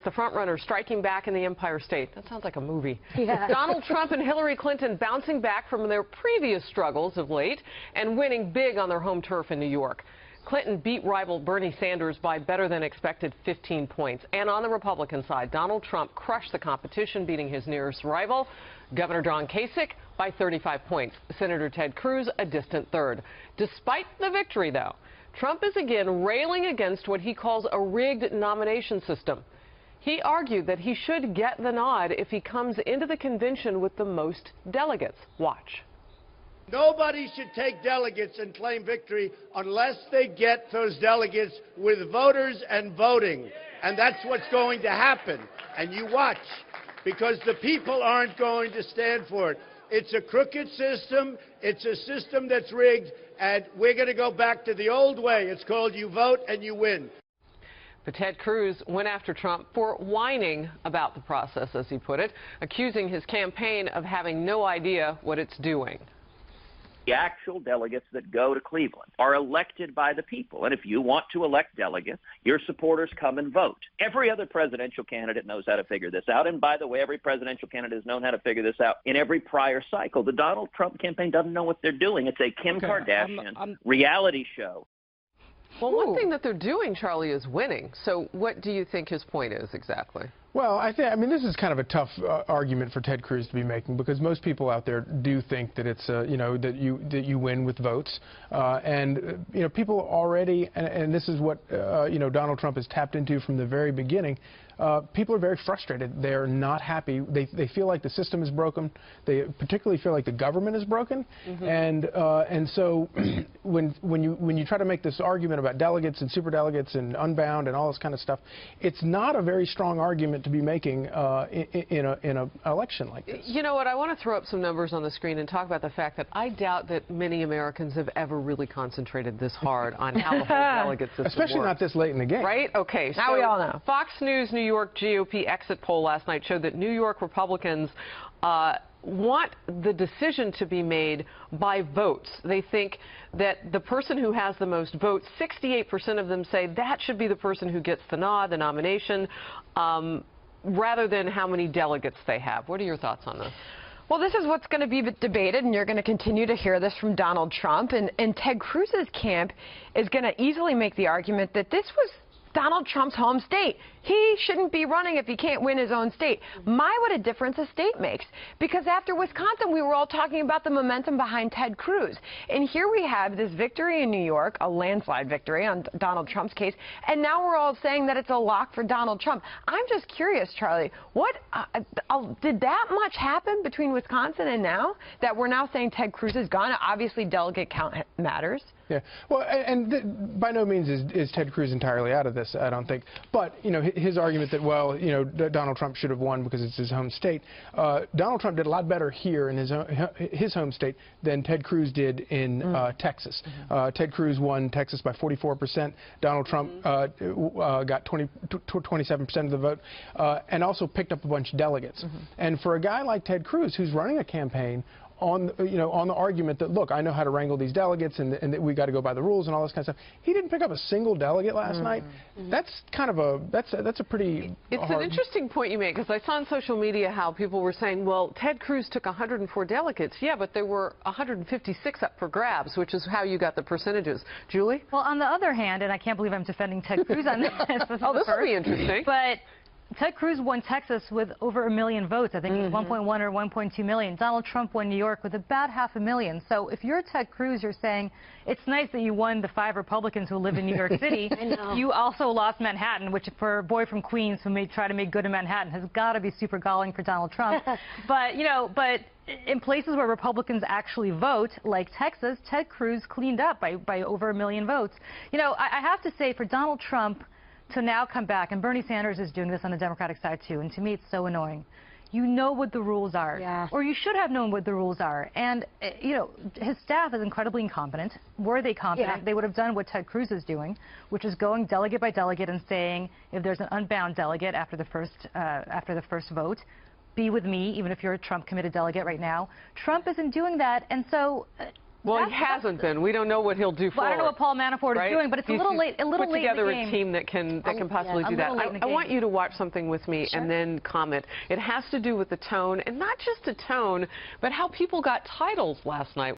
the frontrunner striking back in the Empire State. That sounds like a movie. Yeah. Donald Trump and Hillary Clinton bouncing back from their previous struggles of late and winning big on their home turf in New York. Clinton beat rival Bernie Sanders by better than expected 15 points. And on the Republican side, Donald Trump crushed the competition, beating his nearest rival, Governor John Kasich, by 35 points. Senator Ted Cruz, a distant third. Despite the victory, though, Trump is again railing against what he calls a rigged nomination system. He argued that he should get the nod if he comes into the convention with the most delegates. Watch. Nobody should take delegates and claim victory unless they get those delegates with voters and voting. And that's what's going to happen. And you watch, because the people aren't going to stand for it. It's a crooked system. It's a system that's rigged. And we're going to go back to the old way. It's called you vote and you win. But Ted Cruz went after Trump for whining about the process, as he put it, accusing his campaign of having no idea what it's doing. The actual delegates that go to Cleveland are elected by the people. And if you want to elect delegates, your supporters come and vote. Every other presidential candidate knows how to figure this out. And by the way, every presidential candidate has known how to figure this out in every prior cycle. The Donald Trump campaign doesn't know what they're doing. It's a Kim Kardashian reality show. Well, one thing that they're doing, Charlie, is winning. So what do you think his point is exactly? Well, I mean, this is kind of a tough argument for Ted Cruz to be making, because most people out there do think that it's that you win with votes, and people already, and this is what Donald Trump has tapped into from the very beginning. People are very frustrated. They're not happy. They feel like the system is broken. They particularly feel like the government is broken. And so when you try to make this argument about delegates and superdelegates and unbound and all this kind of stuff, it's not a very strong argument to be making in an election like this. You know what? I want to throw up some numbers on the screen and talk about the fact that I doubt that many Americans have ever really concentrated this hard on how the whole delegate system Especially works. not this late in the game. Right? Okay. Now we all know. Fox News New York GOP exit poll last night showed that New York Republicans want the decision to be made by votes. They think that the person who has the most votes, 68% of them say that should be the person who gets the nod, the nomination, rather than how many delegates they have. What are your thoughts on this? Well, this is what's going to be debated, and you're going to continue to hear this from Donald Trump. And Ted Cruz's camp is going to easily make the argument that this was Donald Trump's home state. He shouldn't be running if he can't win his own state. My, what a difference a state makes. Because after Wisconsin, we were all talking about the momentum behind Ted Cruz. And here we have this victory in New York, a landslide victory on Donald Trump's case. And now we're all saying that it's a lock for Donald Trump. I'm just curious, Charlie, what did that much happen between Wisconsin and now that we're now saying Ted Cruz is gone? Obviously, delegate count matters. Yeah, well, and by no means is Ted Cruz entirely out of this, I don't think. But, his argument that, well, Donald Trump should have won because it's his home state. Donald Trump did a lot better here in his home state than Ted Cruz did in Texas. Ted Cruz won Texas by 44%. Donald Trump got 27% of the vote, and also picked up a bunch of delegates. And for a guy like Ted Cruz, who's running a campaign on the argument that, look, I know how to wrangle these delegates and that we got to go by the rules and all this kind of stuff. He didn't pick up a single delegate last night. That's kind of that's a pretty It's an interesting point you make, because I saw on social media how people were saying, well, Ted Cruz took 104 delegates. Yeah, but there were 156 up for grabs, which is how you got the percentages. Julie? Well, on the other hand, and I can't believe I'm defending Ted Cruz on this. Oh, this will be interesting. But Ted Cruz won Texas with over 1 million votes. I think it's 1.1 or 1.2 million. Donald Trump won New York with about 500,000. So if you're Ted Cruz, you're saying it's nice that you won the 5 Republicans who live in New York City. I know. You also lost Manhattan, which for a boy from Queens who may try to make good in Manhattan has got to be super galling for Donald Trump. But in places where Republicans actually vote, like Texas, Ted Cruz cleaned up by over 1 million votes. I have to say, for Donald Trump to now come back, and Bernie Sanders is doing this on the Democratic side too, and to me it's so annoying. You know what the rules are, or you should have known what the rules are. And, his staff is incredibly incompetent. Were they competent, they would have done what Ted Cruz is doing, which is going delegate by delegate and saying, if there's an unbound delegate after the first vote, be with me, even if you're a Trump-committed delegate right now. Trump isn't doing that, and so Well, he hasn't been. We don't know what he'll do forward. Well, I don't know what Paul Manafort is doing, but it's a little late. Put together in the game. a team that can possibly do that. I want you to watch something with me and then comment. It has to do with the tone, and not just the tone, but how people got titles last night.